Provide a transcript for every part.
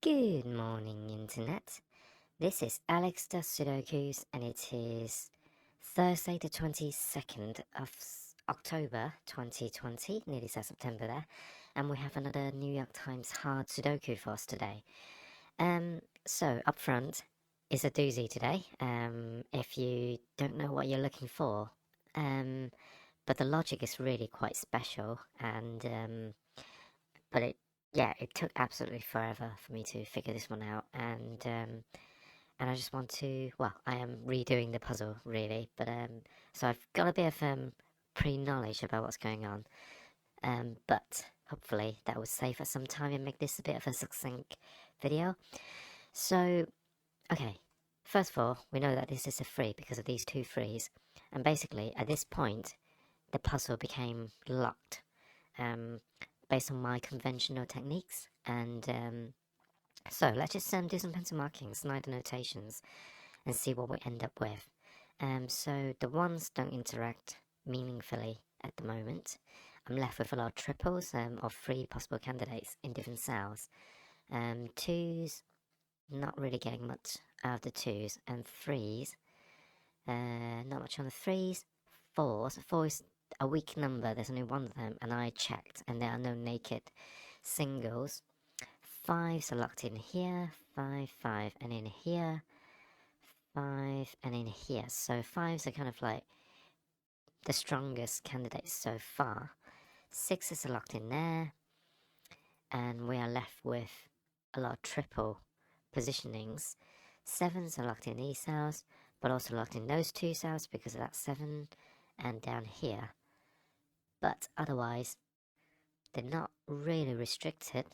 Good morning, Internet. This is Alex does Sudokus, and it is Thursday, the 22nd of October 2020, nearly said September there, and we have another New York Times hard Sudoku for us today. So up front is a doozy today. If you don't know what you're looking for, but the logic is really quite special, and but it took absolutely forever for me to figure this one out, and I just want to, well, I am redoing the puzzle really, but so I've got a bit of pre-knowledge about what's going on, but hopefully that will save us some time and make this a bit of a succinct video. So, okay, first of all, we know that this is a free because of these two frees, and basically at this point, the puzzle became locked. Based on my conventional techniques. And so let's just do some pencil markings, slide notations, and see what we end up with. So the ones don't interact meaningfully at the moment. I'm left with a lot of triples of three possible candidates in different cells. Twos, not really getting much out of the twos, and threes, not much on the threes. Fours, four is a weak number, there's only one of them, and I checked, and there are no naked singles. Fives are locked in here, 5, 5, and in here, 5, and in here. So fives are kind of like the strongest candidates so far. Sixes are locked in there, and we are left with a lot of triple positionings. Sevens are locked in these cells, but also locked in those two cells because of that 7, and down here. But otherwise, they're not really restricted.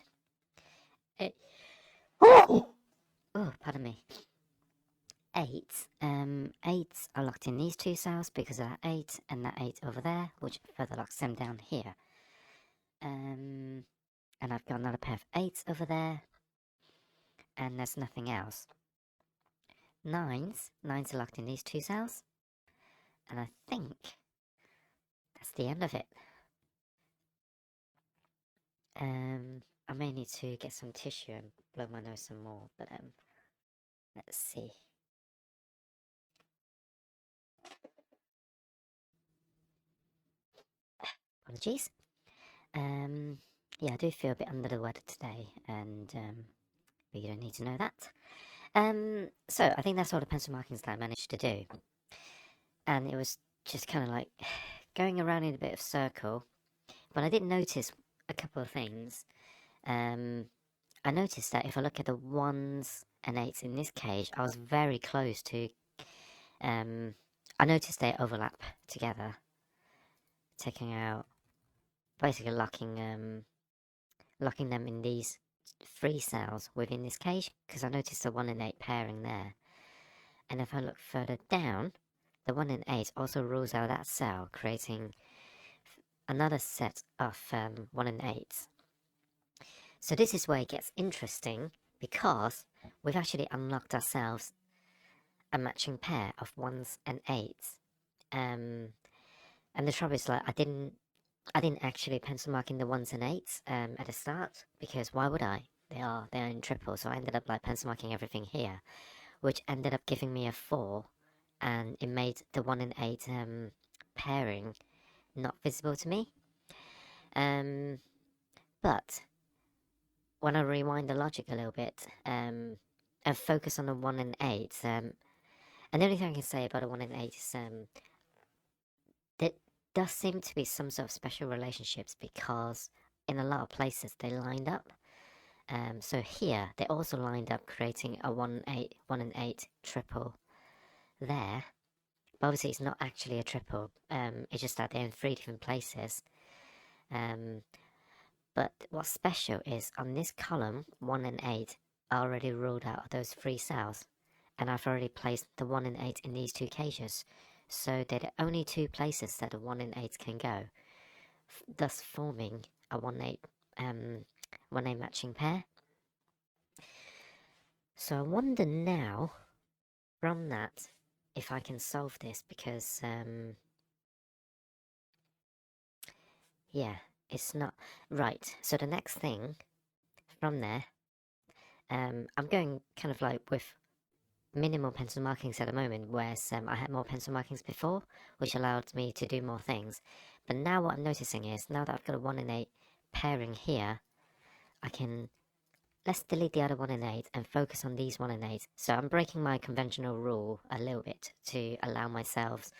Oh, pardon me. Eights are locked in these two cells because of that 8 and that 8 over there, which further locks them down here. And I've got another pair of 8s over there, and there's nothing else. Nines are locked in these two cells, and I think that's the end of it. I may need to get some tissue and blow my nose some more, but let's see. Apologies. Yeah, I do feel a bit under the weather today, and but you don't need to know that. So I think that's all the pencil markings that I managed to do, and it was just kind of like going around in a bit of circle. But I did notice a couple of things. I noticed that if I look at the 1s and 8s in this cage, I was very close to. I noticed they overlap together, taking out, basically locking them in these 3 cells within this cage, because I noticed the 1 and 8 pairing there. And if I look further down, the 1 and 8 also rules out that cell, creating another set of 1 and 8s. So this is where it gets interesting, because we've actually unlocked ourselves a matching pair of 1s and 8s. And the trouble is, like, I didn't actually pencil mark in the 1s and 8s at the start, because why would I? They're in triple, so I ended up like pencil marking everything here, which ended up giving me a 4, and it made the 1 and 8 pairing not visible to me. But when I rewind the logic a little bit and focus on the 1 and 8, and the only thing I can say about the 1 and 8 is there does seem to be some sort of special relationships, because in a lot of places they lined up. So here they also lined up, creating a 1 and 8 triple there. But obviously it's not actually a triple. It's just that they're in 3 different places. But what's special is on this column, 1 and 8 are already ruled out of those 3 cells, and I've already placed the 1 and 8 in these 2 cages, so they're the only 2 places that the 1 and 8 can go, thus forming a 1-8 matching pair. So I wonder now, from that, if I can solve this, because yeah, it's not right. So the next thing from there I'm going kind of like with minimal pencil markings at the moment, whereas I had more pencil markings before, which allowed me to do more things. But now what I'm noticing is, now that I've got a 1 and 8 pairing here, I can, let's delete the other 1 and 8 and focus on these 1 and 8. So I'm breaking my conventional rule a little bit to allow myself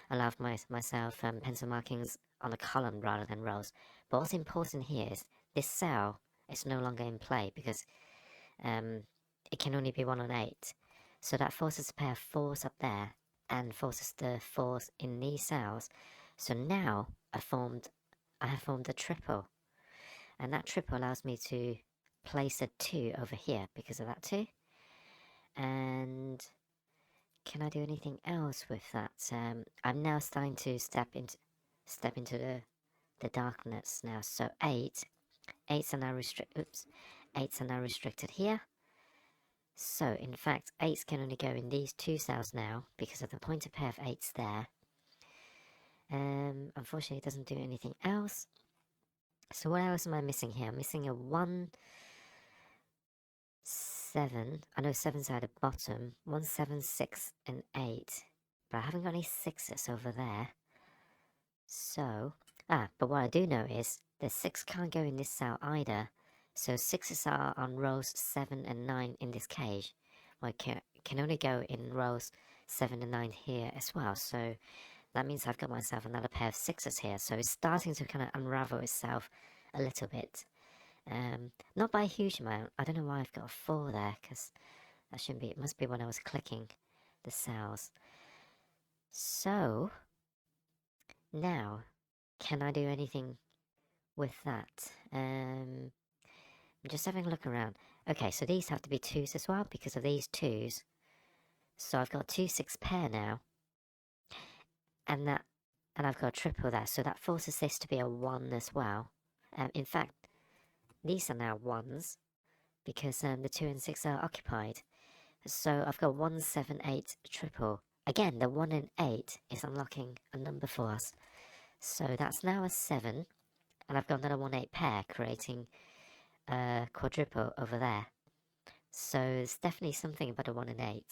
pencil markings on a column rather than rows. But what's important here is this cell is no longer in play because it can only be 1 on 8. So that forces a pair of 4s up there and forces the 4s in these cells. So now I have formed a triple. And that triple allows me to place a 2 over here because of that 2. And can I do anything else with that? I'm now starting to step into the darkness now. So 8s are now restricted here. So in fact 8s can only go in these 2 cells now because of the pointer pair of 8s there. Unfortunately it doesn't do anything else. So what else am I missing here? I'm missing a 1, 7. I know 7's at the bottom. 1, 7, 6 and 8. But I haven't got any 6s over there. So, but what I do know is the 6 can't go in this cell either. So 6s are on rows 7 and 9 in this cage. Well, it can only go in rows 7 and 9 here as well. So that means I've got myself another pair of 6s here. So it's starting to kind of unravel itself a little bit. Not by a huge amount. I don't know why I've got a 4 there, because that shouldn't be. It must be when I was clicking the cells. So now, can I do anything with that? I'm just having a look around. Okay, so these have to be 2s as well because of these 2s. So I've got 2, 6 pair now, and I've got a triple there. So that forces this to be a 1 as well. In fact, these are now 1s because the 2 and 6 are occupied. So I've got 1, 7, 8 triple. Again, the 1 and 8 is unlocking a number for us. So that's now a 7. And I've got another 1, 8 pair creating a quadruple over there. So it's definitely something about a 1 and 8.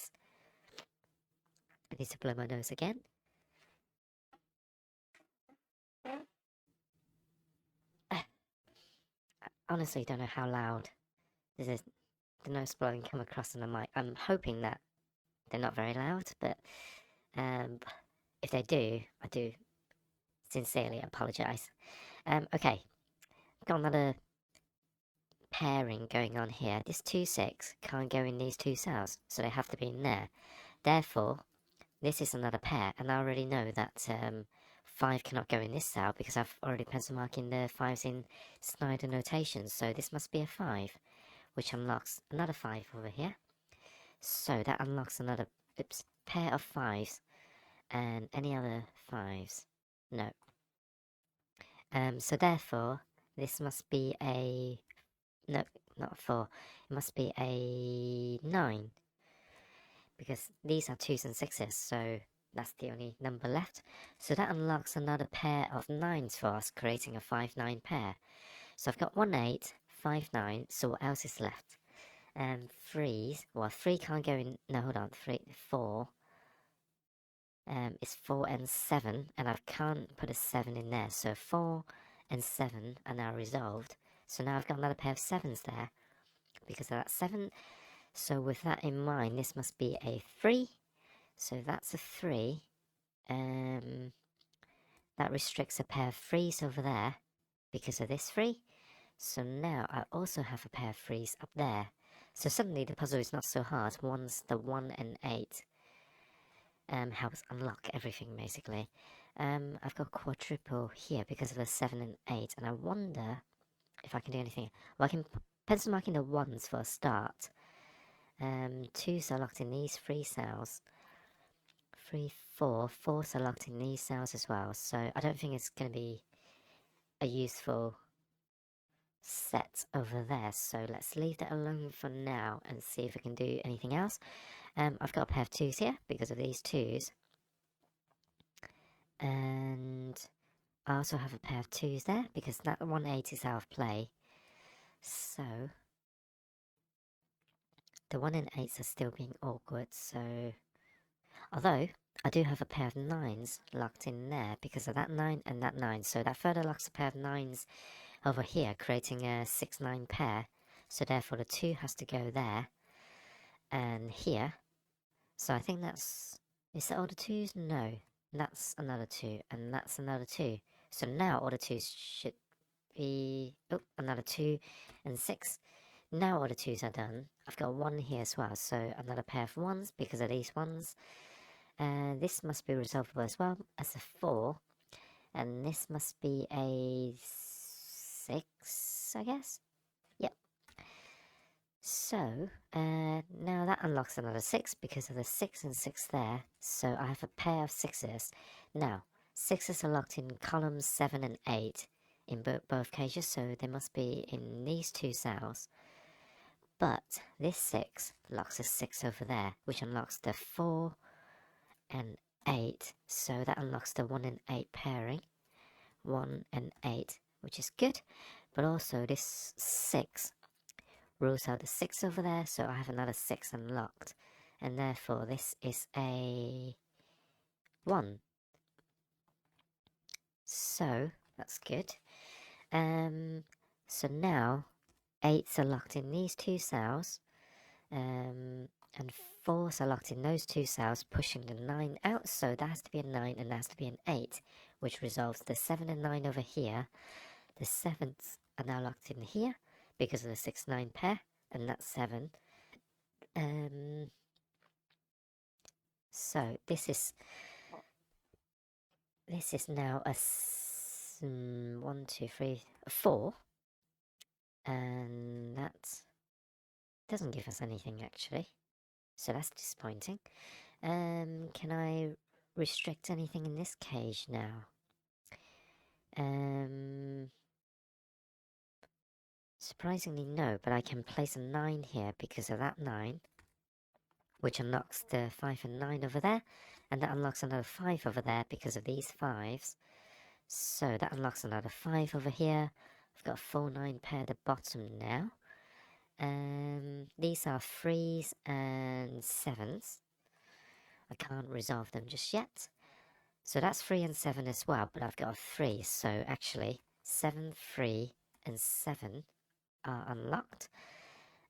I need to blow my nose again. I honestly don't know how loud this is, the nose blowing come across on the mic. I'm hoping that they're not very loud, but if they do, I do sincerely apologise. Okay, got another pairing going on here. This 2, 6 can't go in these 2 cells, so they have to be in there. Therefore, this is another pair, and I already know that 5 cannot go in this cell because I've already pencil marking the 5s in Snyder notation. So this must be a 5, which unlocks another 5 over here. So that unlocks another pair of 5s, and any other 5s? No. So therefore, this must be a... No, not a 4. It must be a 9. Because these are 2s and 6s, so that's the only number left. So that unlocks another pair of 9s for us, creating a 5-9 pair. So I've got 1, 8, 5, 9, so what else is left? 3s, well 3 can't go in, no hold on, 4. It's 4 and 7, and I can't put a 7 in there, so 4 and 7 are now resolved. So now I've got another pair of 7s there, because of that 7. So with that in mind, this must be a 3. So that's a 3. That restricts a pair of 3s over there, because of this 3. So now I also have a pair of 3s up there. So suddenly the puzzle is not so hard once the 1 and 8 helps unlock everything basically. I've got quadruple here because of the 7 and 8, and I wonder if I can do anything. Well, I can pencil mark in the 1s for a start. 2s are locked in these 3 cells. 3, 4, 4s are locked in these cells as well, so I don't think it's going to be a useful set over there, so let's leave that alone for now and see if we can do anything else. I've got a pair of 2s here because of these 2s, and I also have a pair of 2s there because that 1, 8 is out of play. So the 1 and 8s are still being awkward, so... Although, I do have a pair of 9s locked in there because of that 9 and that 9. So that further locks a pair of 9s over here, creating a 6-9 pair. So therefore the 2 has to go there and here. So I think that's... Is that all the 2s? No. That's another 2 and that's another 2. So now all the 2s should be... Oh, another 2 and 6. Now all the 2s are done. I've got 1 here as well, so another pair of 1s because of these ones. This must be resolvable as well as a 4. And this must be a 6, I guess? Yep. So, now that unlocks another 6 because of the 6 and 6 there. So I have a pair of 6s. Now, 6s are locked in columns 7 and 8 in both cases, so they must be in these 2 cells. But this 6 locks a 6 over there, which unlocks the 4 and 8. So that unlocks the 1 and 8 pairing. 1 and 8, which is good. But also this 6 rules out the 6 over there, so I have another 6 unlocked. And therefore this is a 1. So that's good. So now 8s are locked in these 2 cells. And 4s are locked in those 2 cells, pushing the 9 out. So that has to be a 9 and that has to be an 8, which resolves the 7 and 9 over here. The 7s are now locked in here because of the 6-9 pair, and that's 7. So this is now a 1, 2, 3, 4, and that doesn't give us anything actually. So that's disappointing. Can I restrict anything in this cage now? Surprisingly no, but I can place a 9 here because of that 9, which unlocks the 5 and 9 over there, and that unlocks another 5 over there because of these 5s. So that unlocks another 5 over here. I've got a 4-9 pair at the bottom now. These are 3s and 7s. I can't resolve them just yet. So that's 3 and 7 as well, but I've got a 3, so actually 7, 3 and 7 are unlocked.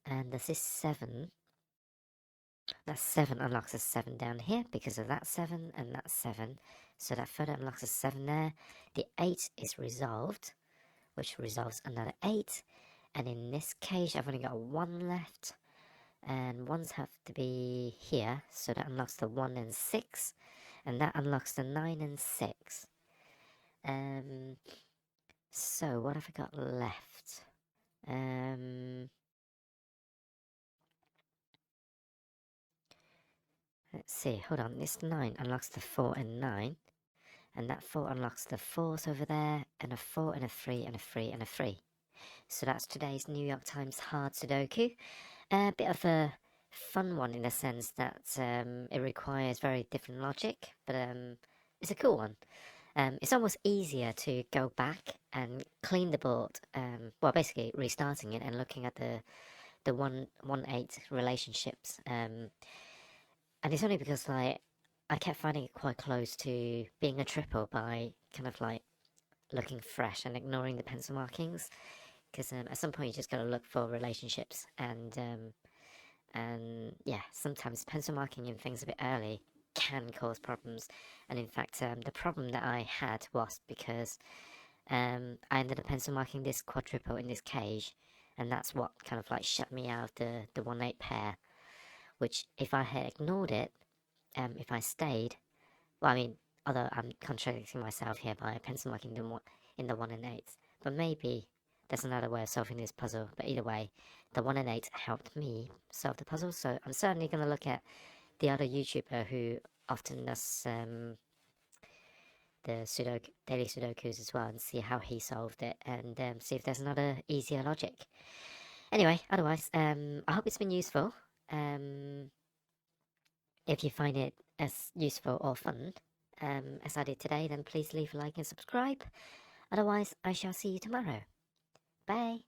And there's this 7. That 7 unlocks a 7 down here because of that 7 and that 7. So that further unlocks a 7 there. The 8 is resolved, which resolves another 8. And in this cage, I've only got 1 left. And 1s have to be here, so that unlocks the 1 and 6. And that unlocks the 9 and 6. So what have I got left? Let's see, hold on, this 9 unlocks the 4 and 9. And that 4 unlocks the 4s over there, and a 4 and a 3 and a 3 and a 3. So that's today's New York Times hard Sudoku. A bit of a fun one in the sense that it requires very different logic, but it's a cool one. It's almost easier to go back and clean the board, well, basically restarting it and looking at the 1-1-8 relationships. And it's only because, like, I kept finding it quite close to being a triple by kind of, like, looking fresh and ignoring the pencil markings. Because at some point you just gotta look for relationships, and yeah, sometimes pencil marking in things a bit early can cause problems. And in fact, the problem that I had was because I ended up pencil marking this quadruple in this cage, and that's what kind of like shut me out of the 1-8 pair. Which, if I had ignored it, if I stayed, well, I mean, although I'm contradicting myself here by pencil marking them in the 1 and 8s, but maybe there's another way of solving this puzzle. But either way, the 1 and 8 helped me solve the puzzle, so I'm certainly going to look at the other YouTuber who often does the daily Sudokus as well, and see how he solved it, and see if there's another easier logic. Anyway, otherwise, I hope it's been useful. If you find it as useful or fun as I did today, then please leave a like and subscribe. Otherwise, I shall see you tomorrow. Bye.